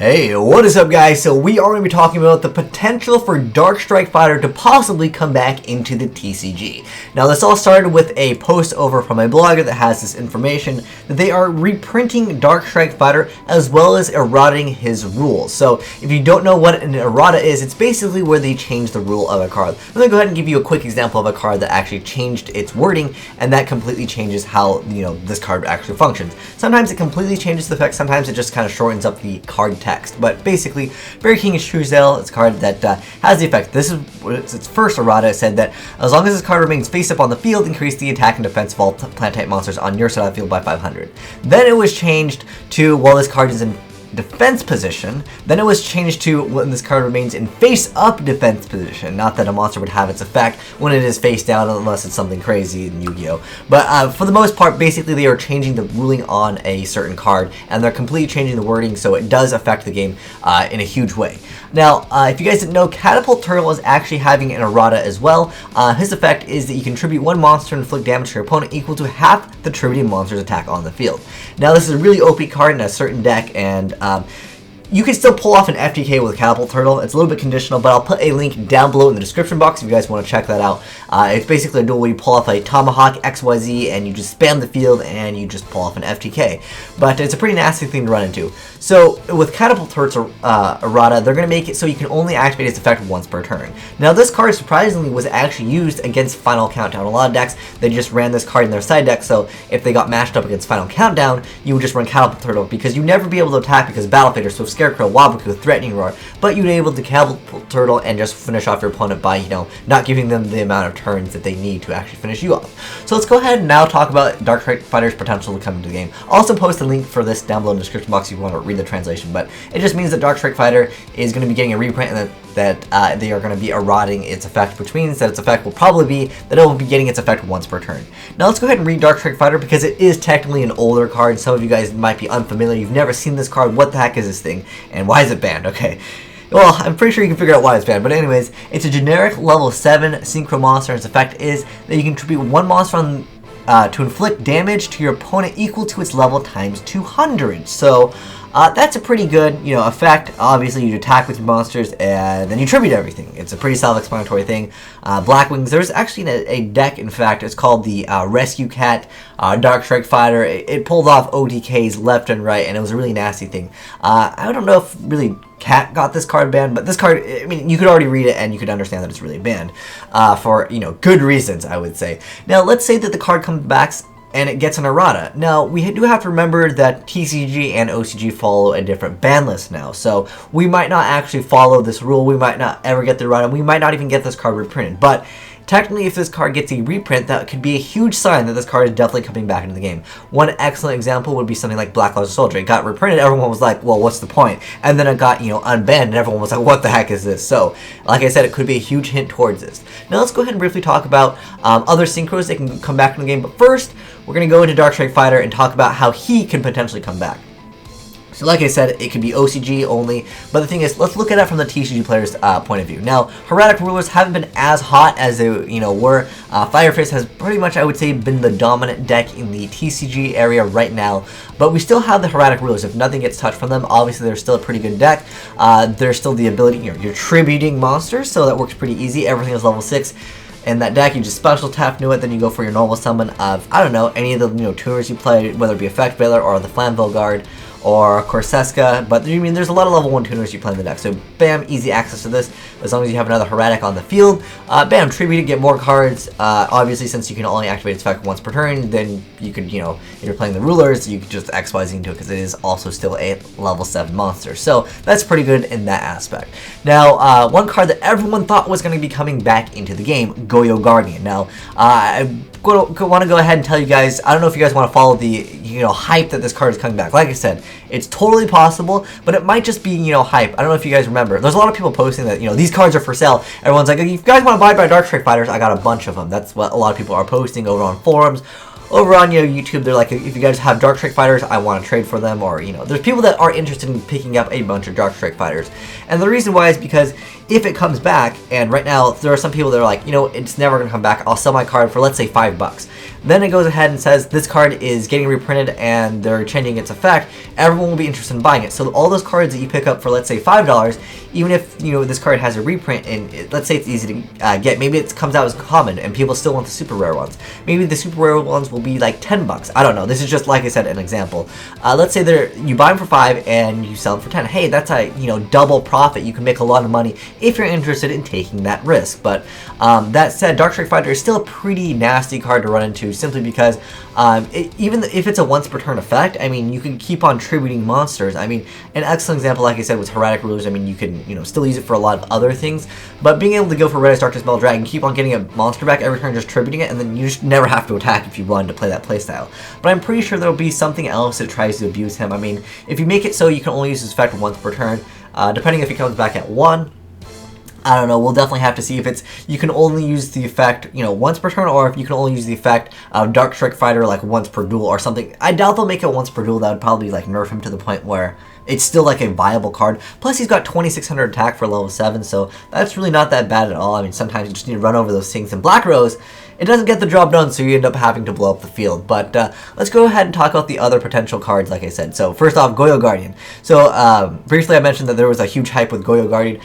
Hey, what is up guys? So we are going to be talking about the potential for Darkstrike Fighter to possibly come back into the TCG. Now this all started with a post over from a blogger that has this information that they are reprinting Darkstrike Fighter as well as errating his rules. So if you don't know what an errata is, it's basically where they change the rule of a card. Let me go ahead and give you a quick example of a card that actually changed its wording, and that completely changes how this card actually functions. Sometimes it completely changes the effect, sometimes it just kind of shortens up the card text. But basically, Fairy King is Truesdale. It's a card that has the effect. This is its first errata. It said that as long as this card remains face up on the field, increase the attack and defense of all plant type monsters on your side of the field by 500. Then it was changed to, while this card is in defense position, then it was changed to when this card remains in face up defense position. Not that a monster would have its effect when it is face down unless it's something crazy in Yu-Gi-Oh! But for the most part, basically they are changing the ruling on a certain card, and they're completely changing the wording, so it does affect the game in a huge way. Now, if you guys didn't know, Catapult Turtle is actually having an errata as well. His effect is that you can tribute one monster and inflict damage to your opponent equal to half the tributed monster's attack on the field. Now, this is a really OP card in a certain deck, and you can still pull off an FTK with Catapult Turtle. It's a little bit conditional, but I'll put a link down below in the description box if you guys want to check that out. It's basically a duel where you pull off a Tomahawk XYZ and you just spam the field and you just pull off an FTK. But it's a pretty nasty thing to run into. So with Catapult Turtle errata, they're going to make it so you can only activate its effect once per turn. Now this card surprisingly was actually used against Final Countdown. A lot of decks, they just ran this card in their side deck, so if they got matched up against Final Countdown, you would just run Catapult Turtle because you'd never be able to attack because Battle Fader, so Scarecrow, Waboku, Threatening Roar, but you'd be able to Catapult Turtle and just finish off your opponent by, not giving them the amount of turns that they need to actually finish you off. So let's go ahead and now talk about Darkstrike Fighter's potential to come into the game. I'll also post a link for this down below in the description box if you want to read the translation, but it just means that Darkstrike Fighter is going to be getting a reprint and that they are going to be errating its effect, which means that its effect will probably be that it will be getting its effect once per turn. Now let's go ahead and read Darkstrike Fighter because it is technically an older card. Some of you guys might be unfamiliar. You've never seen this card. What the heck is this thing? And why is it banned? Okay. Well, I'm pretty sure you can figure out why it's banned, but anyways, it's a generic level 7 synchro monster, and its effect is that you can tribute one monster on to inflict damage to your opponent equal to its level times 200. So that's a pretty good, effect. Obviously, you attack with your monsters, and then you tribute everything. It's a pretty self-explanatory thing. Blackwings, there's actually a deck, in fact, it's called the Rescue Cat Darkstrike Fighter. It pulled off OTKs left and right, and it was a really nasty thing. I don't know if really Cat got this card banned, but this card, I mean, you could already read it and you could understand that it's really banned for, good reasons, I would say. Now, let's say that the card comes back and it gets an errata. Now, we do have to remember that TCG and OCG follow a different ban list now, so we might not actually follow this rule. We might not ever get the errata. We might not even get this card reprinted, but technically, if this card gets a reprint, that could be a huge sign that this card is definitely coming back into the game. One excellent example would be something like Black Lotus Soldier. It got reprinted, everyone was like, well, what's the point? And then it got, unbanned, and everyone was like, what the heck is this? So, like I said, it could be a huge hint towards this. Now, let's go ahead and briefly talk about other synchros that can come back in the game, but first, we're going to go into Darkstrike Fighter and talk about how he can potentially come back. So like I said, it could be OCG only, but the thing is, let's look at it from the TCG player's point of view. Now, erratic rulers haven't been as hot as they, were. Firefist has pretty much, I would say, been the dominant deck in the TCG area right now, but we still have the erratic rulers. If nothing gets touched from them, obviously they're still a pretty good deck. There's still the ability, you're tributing monsters, so that works pretty easy. Everything is level 6. In that deck, you just special tap New It, then you go for your normal summon of, I don't know, any of the tuners you play, whether it be Effect Veiler or the Flamvell Guard or Corseska, but there's a lot of level 1 tuners you play in the deck, so bam, easy access to this, as long as you have another erratic on the field. Bam, tribute it, get more cards. Obviously, since you can only activate its effect once per turn, then you could, if you're playing the rulers, you could just XYZ into it, because it is also still a level 7 monster, so that's pretty good in that aspect. Now, one card that everyone thought was going to be coming back into the game, Goyo Guardian. Now, I want to go ahead and tell you guys, I don't know if you guys want to follow the hype that this card is coming back. Like I said, it's totally possible, but it might just be hype. I don't know if you guys remember. There's a lot of people posting that these cards are for sale. Everyone's like, if you guys want to buy Darkstrike Fighters, I got a bunch of them. That's what a lot of people are posting over on forums. Over on YouTube, they're like, if you guys have Darkstrike Fighters, I want to trade for them, or there's people that are interested in picking up a bunch of Darkstrike Fighters. And the reason why is because if it comes back, and right now there are some people that are like, it's never going to come back, I'll sell my card for, let's say, $5. then it goes ahead and says this card is getting reprinted and they're changing its effect, everyone will be interested in buying it. So all those cards that you pick up for, let's say, $5, even if this card has a reprint and let's say it's easy to get, maybe it comes out as common and people still want the super rare ones. Maybe the super rare ones will be like $10. I don't know. This is just, like I said, an example. Let's say you buy them for $5 and you sell them for $10. Hey, that's a double profit. You can make a lot of money if you're interested in taking that risk. But that said, Darkstrike Fighter is still a pretty nasty card to run into, simply because even if it's a once per turn effect, I mean, you can keep on tributing monsters. I mean, an excellent example, like I said, was Erratic Rulers. I mean, you can still use it for a lot of other things, but being able to go for Red Darkness Spell Dragon, keep on getting a monster back every turn, just tributing it, and then you just never have to attack if you wanted to play that playstyle. But I'm pretty sure there'll be something else that tries to abuse him. I mean, if you make it so you can only use his effect once per turn, depending if he comes back at 1, I don't know, we'll definitely have to see if you can only use the effect, once per turn, or if you can only use the effect of Darkstrike Fighter like once per duel or something. I doubt they'll make it once per duel. That would probably like nerf him to the point where it's still like a viable card. Plus he's got 2600 attack for level 7, so that's really not that bad at all. I mean, sometimes you just need to run over those things. In Black Rose, it doesn't get the job done, so you end up having to blow up the field. But let's go ahead and talk about the other potential cards, like I said. So first off, Goyo Guardian. So briefly I mentioned that there was a huge hype with Goyo Guardian.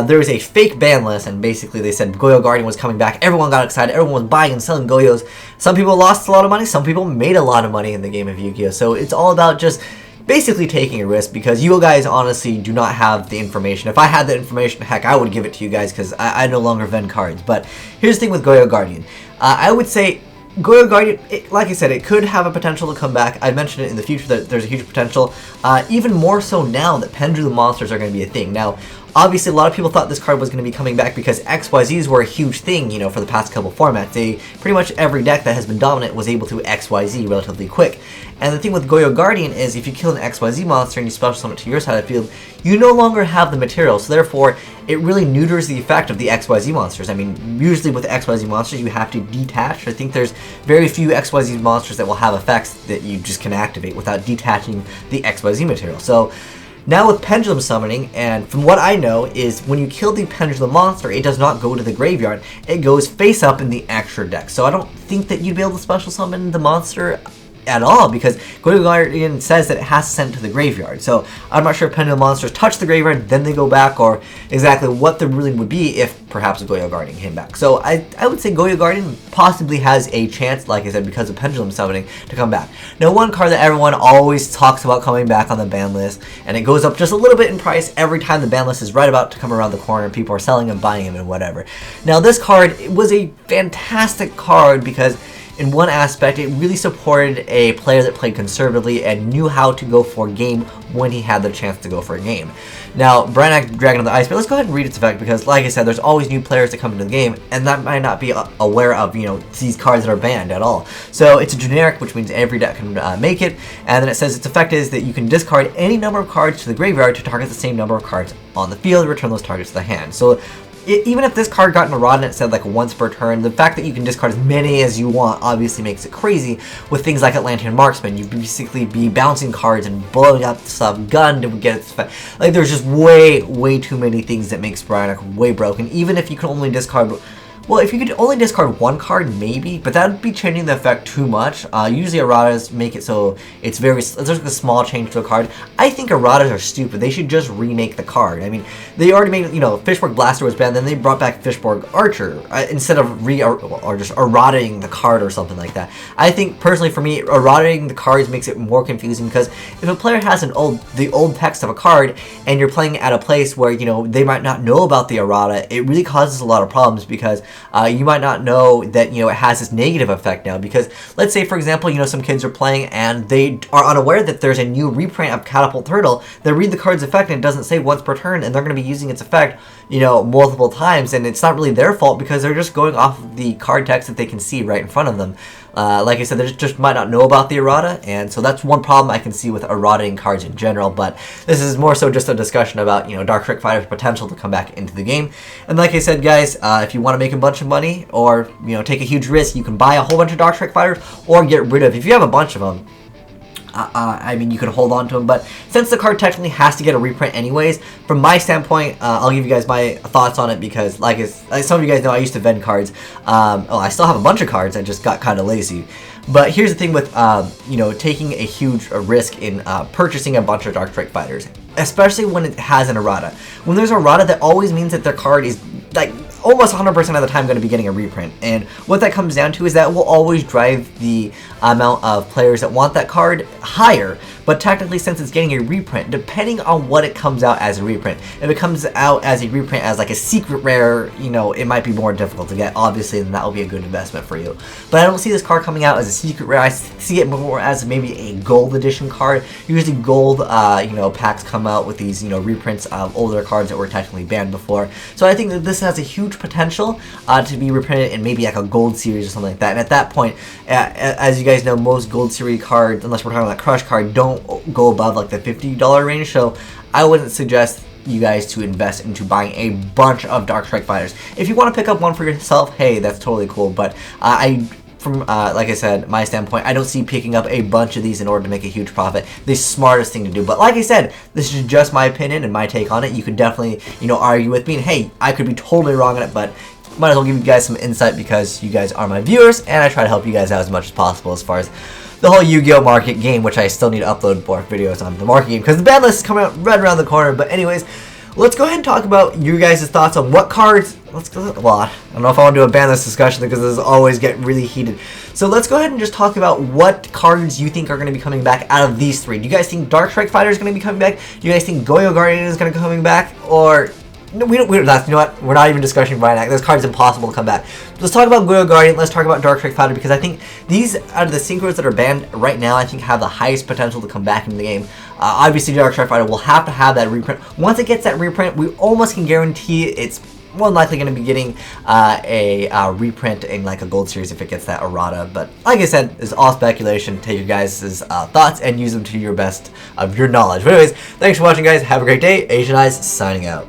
There was a fake ban list, and basically they said Goyo Guardian was coming back. Everyone got excited. Everyone was buying and selling Goyos. Some people lost a lot of money. Some people made a lot of money in the game of Yu-Gi-Oh! So it's all about just basically taking a risk, because you guys honestly do not have the information. If I had that information, heck, I would give it to you guys, because I no longer vend cards. But here's the thing with Goyo Guardian. I would say Goyo Guardian, like I said, it could have a potential to come back. I mentioned it in the future that there's a huge potential, even more so now that Pendulum Monsters are going to be a thing. Now, obviously, a lot of people thought this card was going to be coming back because XYZs were a huge thing, for the past couple formats. Pretty much every deck that has been dominant was able to XYZ relatively quick. And the thing with Goyo Guardian is if you kill an XYZ monster and you special summon it to your side of the field, you no longer have the material, so therefore it really neuters the effect of the XYZ monsters. I mean, usually with XYZ monsters you have to detach. I think there's very few XYZ monsters that will have effects that you just can activate without detaching the XYZ material. So now with Pendulum Summoning, and from what I know, is when you kill the Pendulum monster, it does not go to the graveyard. It goes face up in the extra deck. So I don't think that you'd be able to special summon the monster at all, because Goyo Guardian says that it has to send it to the graveyard. So I'm not sure if Pendulum monsters touch the graveyard, then they go back, or exactly what the ruling would be if perhaps a Goyo Guardian came back. So I would say Goyo Guardian possibly has a chance, like I said, because of Pendulum Summoning, to come back. Now, one card that everyone always talks about coming back on the ban list, and it goes up just a little bit in price every time the ban list is right about to come around the corner and people are selling and buying them and whatever. Now, this card was a fantastic card because in one aspect, it really supported a player that played conservatively and knew how to go for a game when he had the chance to go for a game. Now, Brionac, Dragon of the Ice, but let's go ahead and read its effect, because like I said, there's always new players that come into the game, and that might not be aware of, these cards that are banned at all. So it's a generic, which means every deck can make it, and then it says its effect is that you can discard any number of cards to the graveyard to target the same number of cards on the field, return those targets to the hand. So even if this card got an errata and it said like once per turn, the fact that you can discard as many as you want obviously makes it crazy. With things like Atlantean Marksman, you basically be bouncing cards and blowing up stuff, gun to get its effect. Like, there's just way too many things that makes Brionac way broken. Even if you can only discard, well, if you could only discard one card, maybe, but that would be changing the effect too much. Usually erratas make it so it's there's like a small change to a card. I think erratas are stupid. They should just remake the card. I mean, they already made, Fishborg Blaster was banned, then they brought back Fishborg Archer instead of or just erratating the card or something like that. I think, personally, for me, erratating the cards makes it more confusing, because if a player has the old text of a card and you're playing at a place where, they might not know about the errata, it really causes a lot of problems, because you might not know that, it has this negative effect now. Because let's say, for example, some kids are playing and they are unaware that there's a new reprint of Catapult Turtle. They read the card's effect and it doesn't say once per turn, and they're going to be using its effect, multiple times, and it's not really their fault because they're just going off of the card text that they can see right in front of them. Like I said, they just might not know about the errata, and so that's one problem I can see with errataing cards in general. But this is more so just a discussion about, Darkstrike Fighter's potential to come back into the game. And like I said, guys, if you want to make a bunch of money, or, take a huge risk, you can buy a whole bunch of Darkstrike Fighters, or get rid of, if you have a bunch of them, I mean, you could hold on to them, but since the card technically has to get a reprint anyways, from my standpoint, I'll give you guys my thoughts on it because, like some of you guys know, I used to vend cards. I still have a bunch of cards, I just got kind of lazy. But here's the thing with, you know, taking a huge risk in purchasing a bunch of Darkstrike fighters, especially when it has an errata. When there's an errata, that always means that their card is, like, almost 100% of the time going to be getting a reprint. And what that comes down to is that will always drive the amount of players that want that card higher. But technically, since it's getting a reprint, depending on what it comes out as a reprint, if it comes out as a reprint as like a secret rare, you know, it might be more difficult to get, obviously, and that will be a good investment for you. But I don't see this card coming out as a secret rare. I see it more as maybe a gold edition card. Usually gold, you know, packs come out with these, you know, reprints of older cards that were technically banned before. So I think that this has a huge potential to be reprinted in maybe like a gold series or something like that. And at that point, as you guys know, most gold series cards, unless we're talking about Crush card, don't go above like the $50 range. So I wouldn't suggest you guys to invest into buying a bunch of Darkstrike fighters. If you want to pick up one for yourself, hey, that's totally cool. But from like I said, my standpoint, I don't see picking up a bunch of these in order to make a huge profit the smartest thing to do. But like I said, this is just my opinion and my take on it. You could definitely, you know, argue with me, and hey, I could be totally wrong on it, but might as well give you guys some insight because you guys are my viewers, and I try to help you guys out as much as possible as far as the whole Yu-Gi-Oh! Market game, which I still need to upload more videos on the market game because the ban list is coming out right around the corner. But anyways, let's go ahead and talk about you guys' thoughts on what cards. Let's go. Well, I don't know if I want to do a ban list discussion because this always get really heated. So let's go ahead and just talk about what cards you think are going to be coming back out of these three. Do you guys think Darkstrike Fighter is going to be coming back? Do you guys think Goyo Guardian is going to be coming back? Or no, we don't, you know what? We're not even discussing Brionac. This card's impossible to come back. Let's talk about Goyo Guardian. Let's talk about Darkstrike Fighter because I think these, out of the synchros that are banned right now, I think have the highest potential to come back into the game. Obviously, Darkstrike Fighter will have to have that reprint. Once it gets that reprint, we almost can guarantee it's more than likely going to be getting a reprint in like a gold series if it gets that errata. But like I said, it's all speculation. Take your guys' thoughts and use them to your best of your knowledge. But anyways, thanks for watching, guys. Have a great day. Asian Eyes signing out.